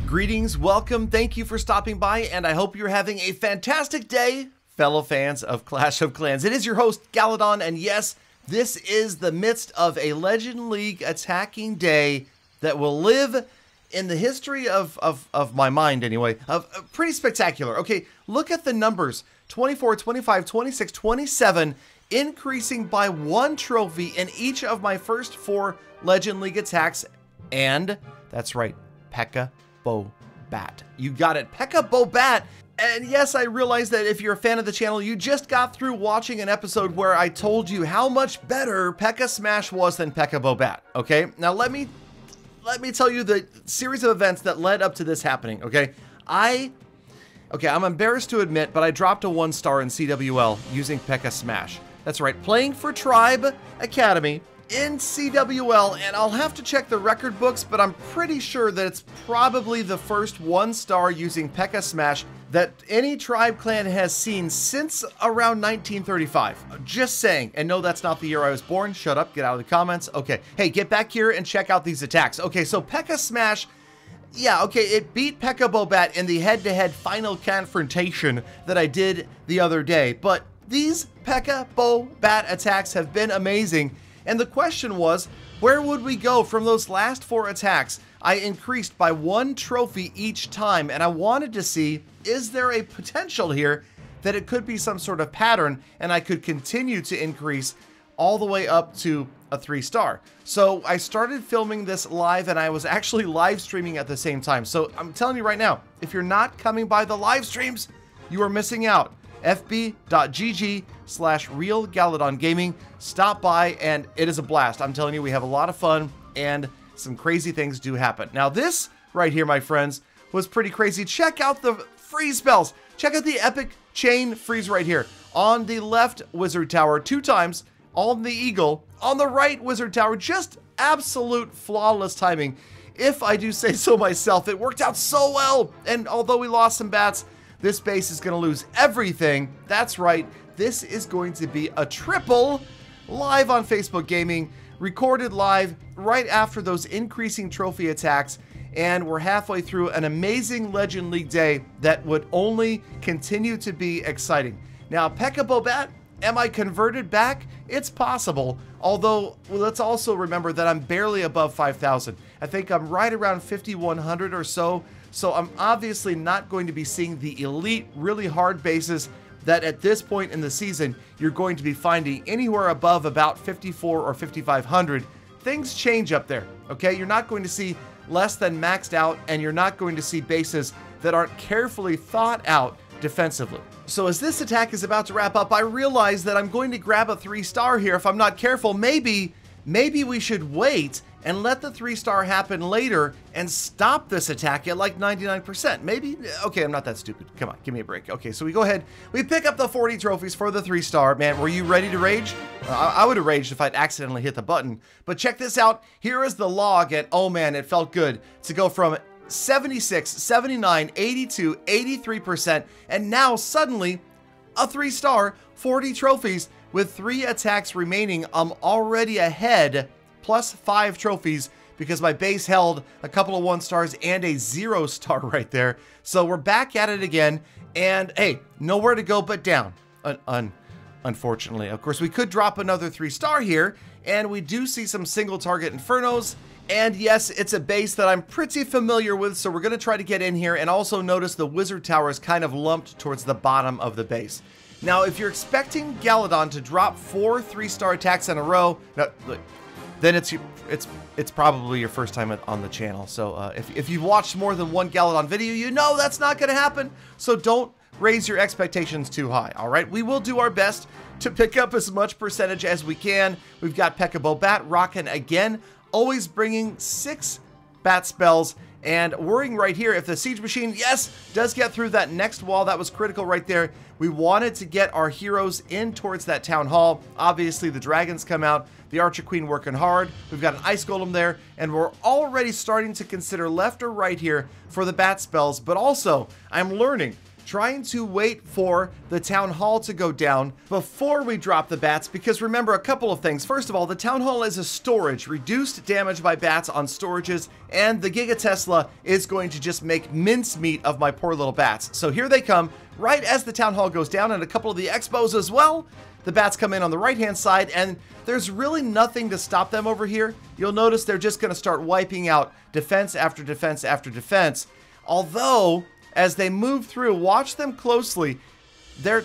Greetings, welcome, thank you for stopping by, and I hope you're having a fantastic day, fellow fans of Clash of Clans. It is your host, Galadon, and yes, this is the midst of a Legend League attacking day that will live in the history of my mind, anyway, of pretty spectacular. Okay, look at the numbers, 24, 25, 26, 27, increasing by 1 trophy in each of my first 4 Legend League attacks, and that's right, P.E.K.K.A. Bobat. You got it, P.E.K.K.A. Bobat. And yes, I realize that if you're a fan of the channel, you just got through watching an episode where I told you how much better P.E.K.K.A. Smash was than P.E.K.K.A. Bobat. Okay, now let me tell you the series of events that led up to this happening. Okay, I'm embarrassed to admit, but I dropped a 1-star in CWL using P.E.K.K.A. Smash. That's right, playing for Tribe Academy in CWL, and I'll have to check the record books, but I'm pretty sure that it's probably the first 1-star using P.E.K.K.A. Smash that any Tribe clan has seen since around 1935. Just saying. And no, that's not the year I was born. Shut up, get out of the comments. Okay, hey, get back here and check out these attacks. Okay, so P.E.K.K.A. Smash, yeah, okay, it beat P.E.K.K.A. Bobat in the head-to-head final confrontation that I did the other day, but these P.E.K.K.A. Bobat attacks have been amazing. And the question was, where would we go from those last 4 attacks? I increased by 1 trophy each time, and I wanted to see, is there a potential here that it could be some sort of pattern and I could continue to increase all the way up to a 3-star. So I started filming this live, and I was actually live streaming at the same time. So I'm telling you right now, if you're not coming by the live streams, you are missing out. fb.gg/realgaladongaming. Stop by, and it is a blast. I'm telling you, we have a lot of fun, and some crazy things do happen. Now, this right here, my friends, was pretty crazy. Check out the freeze spells. Check out the epic chain freeze right here. On the left wizard tower 2 times, on the eagle, on the right wizard tower, just absolute flawless timing. If I do say so myself, it worked out so well, and although we lost some bats, this base is going to lose everything. That's right, this is going to be a triple live on Facebook Gaming, recorded live right after those increasing trophy attacks, and we're halfway through an amazing Legend League day that would only continue to be exciting. Now, P.E.K.K.A. Bobat, am I converted back? It's possible, although well, let's also remember that I'm barely above 5,000. I think I'm right around 5,100 or so. So I'm obviously not going to be seeing the elite, really hard bases that at this point in the season, you're going to be finding anywhere above about 54 or 5,500. Things change up there, okay? You're not going to see less than maxed out, and you're not going to see bases that aren't carefully thought out defensively. So as this attack is about to wrap up, I realize that I'm going to grab a 3-star here. If I'm not careful, maybe we should wait and let the 3-star happen later and stop this attack at like 99%. Maybe, okay, I'm not that stupid. Come on, give me a break. Okay, so we go ahead, we pick up the 40 trophies for the 3-star. Man, were you ready to rage? I would have raged if I'd accidentally hit the button. But check this out. Here is the log, and oh man, it felt good to go from 76, 79, 82, 83%, and now suddenly a 3-star, 40 trophies with 3 attacks remaining. I'm already ahead, plus 5 trophies, because my base held a couple of 1-stars and a 0-star right there. So we're back at it again, and hey, nowhere to go but down, unfortunately. Of course, we could drop another 3-star here, and we do see some single target Infernos, and yes, it's a base that I'm pretty familiar with, so we're going to try to get in here, and also notice the wizard tower is kind of lumped towards the bottom of the base. Now, if you're expecting Galadon to drop 4 3-star attacks in a row, then it's probably your first time on the channel. So if you've watched more than 1 Galadon video, you know that's not going to happen. So don't raise your expectations too high, all right? We will do our best to pick up as much percentage as we can. We've got P.E.K.K.A. Bobat rocking again, always bringing 6 bat spells, and worrying right here if the siege machine, yes, does get through that next wall. That was critical right there. We wanted to get our heroes in towards that town hall. Obviously, the dragons come out, the Archer Queen working hard. We've got an ice golem there, and we're already starting to consider left or right here for the bat spells. But also, I'm learning trying to wait for the Town Hall to go down before we drop the bats, because remember a couple of things. First of all, the Town Hall is a storage, reduced damage by bats on storages, and the Giga Tesla is going to just make mincemeat of my poor little bats. So here they come, right as the Town Hall goes down, and a couple of the Expos as well. The bats come in on the right-hand side, and there's really nothing to stop them over here. You'll notice they're just going to start wiping out defense after defense after defense. Although, as they move through, watch them closely. They're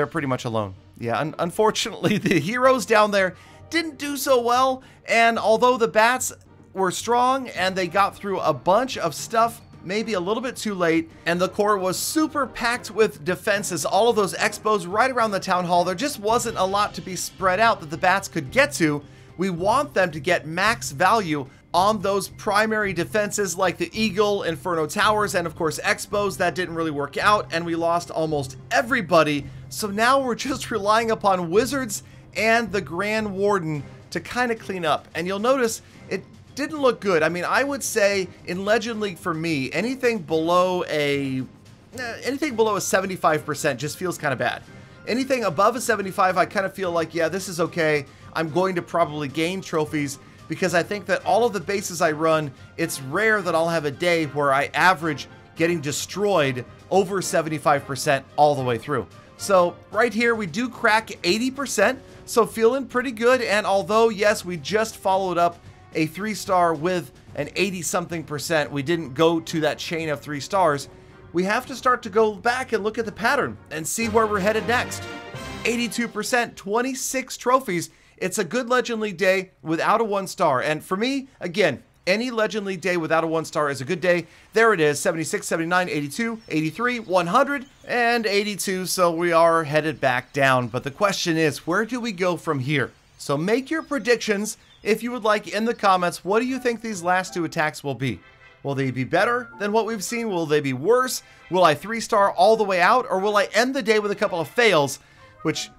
pretty much alone. Yeah, unfortunately, the heroes down there didn't do so well. And although the bats were strong and they got through a bunch of stuff, maybe a little bit too late, and the core was super packed with defenses, all of those Expos right around the Town Hall, there just wasn't a lot to be spread out that the bats could get to. We want them to get max value on those primary defenses like the Eagle, Inferno Towers, and of course Expos. That didn't really work out, and we lost almost everybody. So now we're just relying upon Wizards and the Grand Warden to kind of clean up. And you'll notice it didn't look good. I mean, I would say in Legend League for me, anything below a 75% just feels kind of bad. Anything above a 75, I kind of feel like, yeah, this is okay. I'm going to probably gain trophies, because I think that all of the bases I run, it's rare that I'll have a day where I average getting destroyed over 75% all the way through. So right here, we do crack 80%, so feeling pretty good. And although, yes, we just followed up a 3-star with an 80-something%, we didn't go to that chain of 3 stars, we have to start to go back and look at the pattern and see where we're headed next. 82%, 26 trophies. It's a good Legend League day without a 1-star. And for me, again, any Legend League day without a 1-star is a good day. There it is, 76, 79, 82, 83, 100, and 82. So we are headed back down. But the question is, where do we go from here? So make your predictions, if you would like, in the comments. What do you think these last 2 attacks will be? Will they be better than what we've seen? Will they be worse? Will I 3-star all the way out? Or will I end the day with a couple of fails, which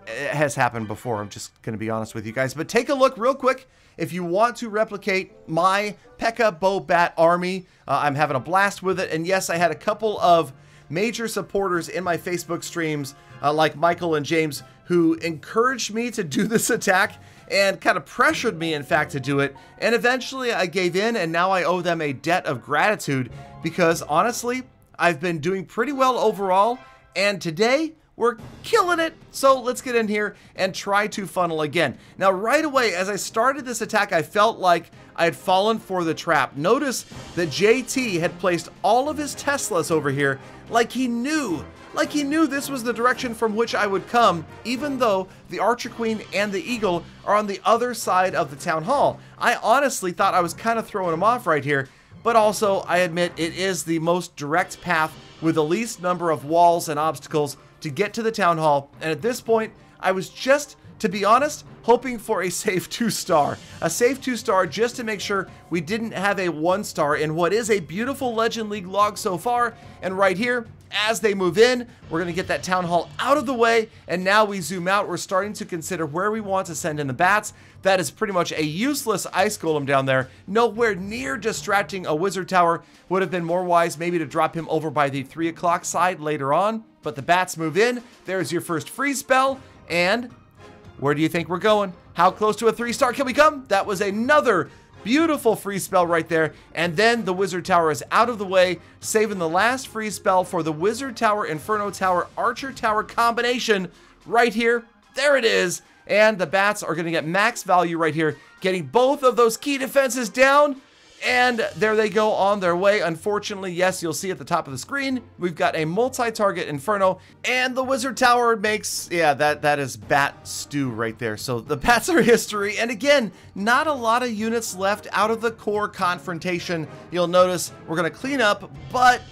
has happened before, I'm just going to be honest with you guys. But take a look real quick if you want to replicate my P.E.K.K.A. Bow Bat army. I'm having a blast with it. And yes, I had a couple of major supporters in my Facebook streams, like Michael and James, who encouraged me to do this attack and kind of pressured me, in fact, to do it. And eventually I gave in, and now I owe them a debt of gratitude, because honestly, I've been doing pretty well overall, and today we're killing it. So let's get in here and try to funnel again. Now, right away, as I started this attack, I felt like I had fallen for the trap. Notice that JT had placed all of his Teslas over here like he knew this was the direction from which I would come, even though the Archer Queen and the Eagle are on the other side of the Town Hall. I honestly thought I was kind of throwing him off right here, but also I admit it is the most direct path with the least number of walls and obstacles to get to the Town Hall. And at this point, I was just, to be honest, hoping for a safe 2-star. A safe 2-star just to make sure we didn't have a 1-star in what is a beautiful Legend League log so far. And right here, as they move in, we're going to get that Town Hall out of the way. And now we zoom out. We're starting to consider where we want to send in the bats. That is pretty much a useless Ice Golem down there. Nowhere near distracting a Wizard Tower. Would have been more wise maybe to drop him over by the 3 o'clock side later on. But the bats move in. There's your first freeze spell. And where do you think we're going? How close to a 3-star can we come? That was another beautiful freeze spell right there. And then the Wizard Tower is out of the way, saving the last freeze spell for the Wizard Tower, Inferno Tower, Archer Tower combination right here. There it is. And the bats are going to get max value right here, getting both of those key defenses down. And there they go on their way. Unfortunately, yes, you'll see at the top of the screen, we've got a multi-target Inferno, and the Wizard Tower makes, yeah, that is bat stew right there. So the bats are history. And again, not a lot of units left out of the core confrontation. You'll notice we're going to clean up, but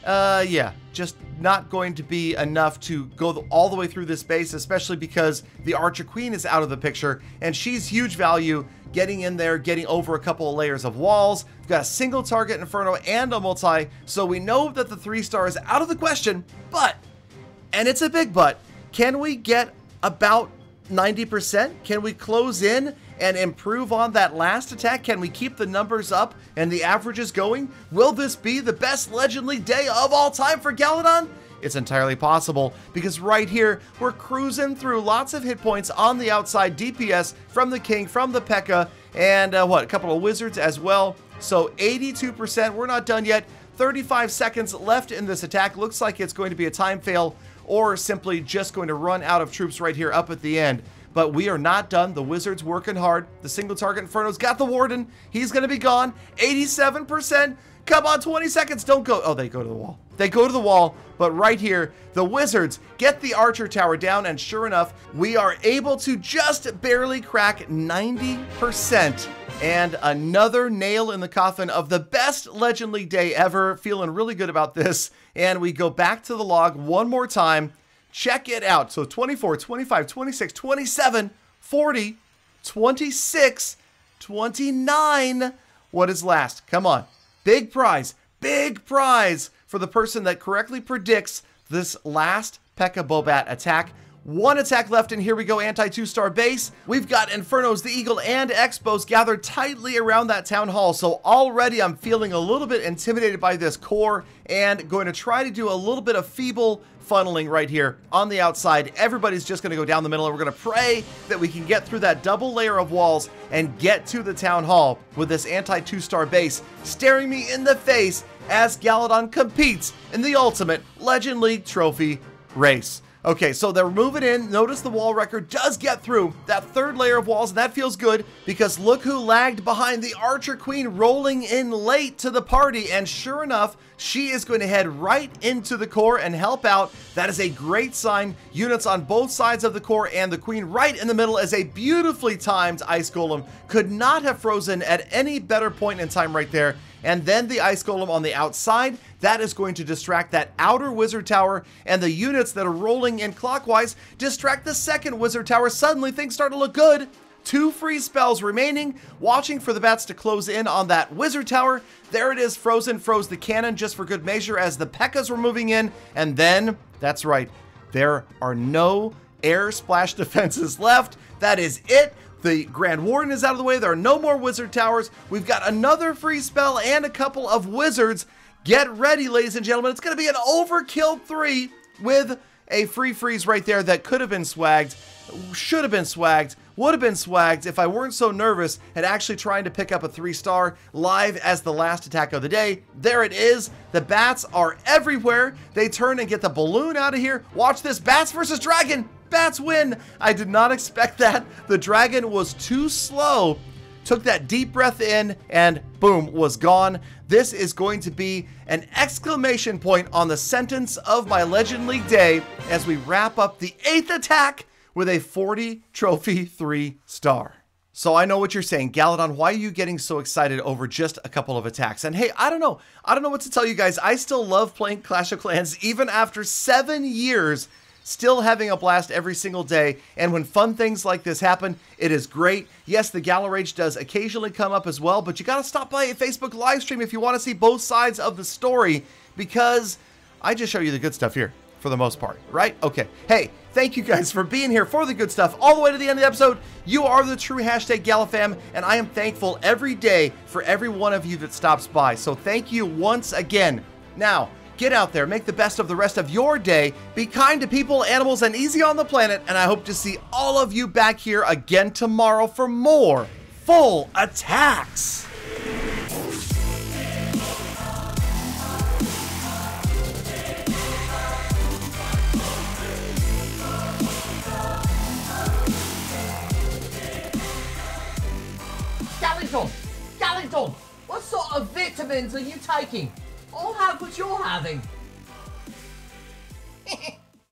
yeah, just not going to be enough to go all the way through this base, especially because the Archer Queen is out of the picture, and she's huge value, getting in there, getting over a couple of layers of walls. We've got a single target Inferno and a multi, so we know that the 3-star is out of the question, but, and it's a big but, can we get about 90%? Can we close in and improve on that last attack? Can we keep the numbers up and the averages going? Will this be the best Legend League day of all time for Galadon? It's entirely possible, because right here, we're cruising through lots of hit points on the outside, DPS from the King, from the P.E.K.K.A, and a couple of Wizards as well. So 82%, we're not done yet. 35 seconds left in this attack. Looks like it's going to be a time fail, or simply just going to run out of troops right here up at the end. But we are not done. The Wizard's working hard. The single target Inferno's got the Warden. He's going to be gone. 87%. Come on, 20 seconds. Don't go. Oh, they go to the wall. They go to the wall. But right here, the Wizards get the Archer Tower down. And sure enough, we are able to just barely crack 90%. And another nail in the coffin of the best Legend League day ever. Feeling really good about this. And we go back to the log one more time. Check it out. So 24, 25, 26, 27, 40, 26, 29. What is last? Come on. Big prize for the person that correctly predicts this last P.E.K.K.A Bobat attack. One attack left, and here we go, anti-2-star base. We've got Infernos, the Eagle, and Expos gathered tightly around that town hall. So already I'm feeling a little bit intimidated by this core, and going to try to do a little bit of feeble funneling right here on the outside. Everybody's just going to go down the middle, and we're going to pray that we can get through that double layer of walls and get to the town hall with this anti-2-star base staring me in the face as Galadon competes in the ultimate Legend League trophy race. Okay, so they're moving in. Notice the wall wrecker does get through that third layer of walls, and that feels good, because look who lagged behind. The Archer Queen rolling in late to the party, and sure enough, she is going to head right into the core and help out. That is a great sign. Units on both sides of the core, and the Queen right in the middle as a beautifully timed Ice Golem. Could not have frozen at any better point in time right there. And then the Ice Golem on the outside, that is going to distract that outer Wizard Tower, and the units that are rolling in clockwise distract the second Wizard Tower. Suddenly things start to look good. 2 free spells remaining, watching for the bats to close in on that Wizard Tower. There it is, Frozen froze the cannon just for good measure as the P.E.K.K.As were moving in, and then, that's right, there are no air splash defenses left. That is it. The Grand Warden is out of the way. There are no more Wizard Towers. We've got another free spell and a couple of Wizards. Get ready, ladies and gentlemen. It's going to be an overkill 3 with a free freeze right there that could have been swagged, should have been swagged, would have been swagged if I weren't so nervous at actually trying to pick up a 3-star live as the last attack of the day. There it is. The bats are everywhere. They turn and get the balloon out of here. Watch this. Bats versus Dragon. Bats win. I did not expect that. The dragon was too slow. Took that deep breath in and boom, was gone. This is going to be an exclamation point on the sentence of my Legend League day as we wrap up the 8th attack with a 40 trophy 3-star. So I know what you're saying, Galadon, why are you getting so excited over just a couple of attacks? And hey, I don't know what to tell you guys. I still love playing Clash of Clans even after 7 years. Still having a blast every single day, and when fun things like this happen, it is great. Yes, the Gala Rage does occasionally come up as well, but you gotta stop by a Facebook live stream if you want to see both sides of the story, because I just show you the good stuff here, for the most part, right? Okay, hey, thank you guys for being here for the good stuff all the way to the end of the episode. You are the true hashtag GalaFam, and I am thankful every day for every one of you that stops by, so thank you once again. Now, get out there, make the best of the rest of your day, be kind to people, animals, and easy on the planet, and I hope to see all of you back here again tomorrow for more full attacks. Galadon, what sort of vitamins are you taking? I'll have what you're having.